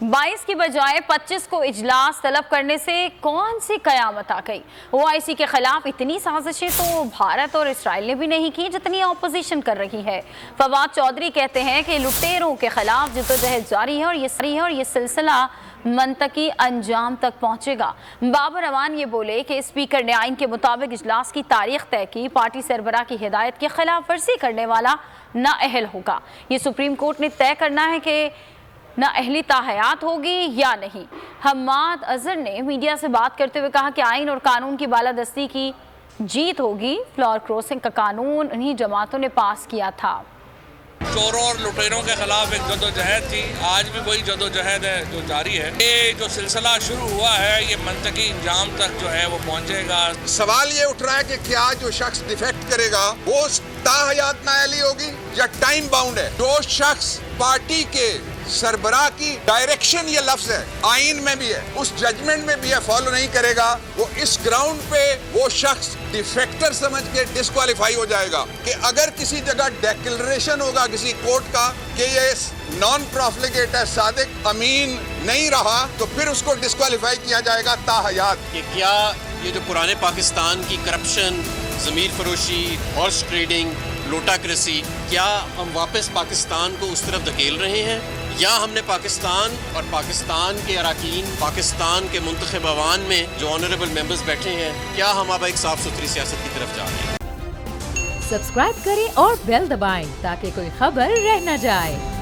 22 की बजाय 25 को इजलास तलब करने से कौन सी कयामत आ गई। ओआईसी के खिलाफ इतनी साजिशें तो भारत और इसराइल ने भी नहीं की जितनी अपोजिशन कर रही है। फवाद चौधरी कहते हैं कि लुटेरों के खिलाफ जद्दोजहद जारी है और ये सिलसिला मंतकी अंजाम तक पहुंचेगा। बाबर अवान ये बोले कि स्पीकर ने आइन के मुताबिक इजलास की तारीख तय की, पार्टी सरबराह की हिदायत की खिलाफ वर्जी करने वाला नाअहल होगा। ये सुप्रीम कोर्ट ने तय करना है कि नाअहली ताहयात होगी या नहीं। हम्माद अजहर ने मीडिया से बात करते हुए कहा कि आइन और कानून की बालादस्ती की जीत होगी। फ्लोर क्रॉसिंग का कानून उन्हीं जमातों ने पास किया था। चोरों और लुटेरों के खिलाफ एक जदोजहद थी, आज भी वही जदोजहद है जो जारी है। ये जो सिलसिला शुरू हुआ है ये मंतकी अंजाम तक जो है वो पहुंचेगा। सवाल ये उठ रहा है कि क्या जो शख्स डिफेक्ट करेगा वो ताहयात नाअहली होगी या टाइम बाउंड है। जो शख्स पार्टी के सरबराह की डायरेक्शन, ये लफ्ज है आइन में भी है, उस जजमेंट में भी है, फॉलो नहीं करेगा, वो इस ग्राउंड पे वो शख्स डिफेक्टर समझ के डिस्क्वालीफाई हो जाएगा। कि अगर किसी जगह डिक्लेरेशन होगा किसी कोर्ट का कि ये नॉन प्रोफिलिगेटर सादिक अमीन नहीं रहा तो फिर उसको डिस्क्वालीफाई किया जाएगा ताहयात। कि क्या ये जो पुराने पाकिस्तान की करप्शन, ज़मीर फरोशी, हॉर्स ट्रेडिंग, लोटाक्रेसी, क्या हम वापस पाकिस्तान को उस तरफ धकेल रहे हैं, या हमने पाकिस्तान और पाकिस्तान के अराकीन, पाकिस्तान के मुंतखब अवान में जो ऑनरेबल मेंबर्स बैठे हैं, क्या हम अब एक साफ सुथरी सियासत की तरफ जा रहे हैं। सब्सक्राइब करें और बेल दबाएं ताकि कोई खबर रह न जाए।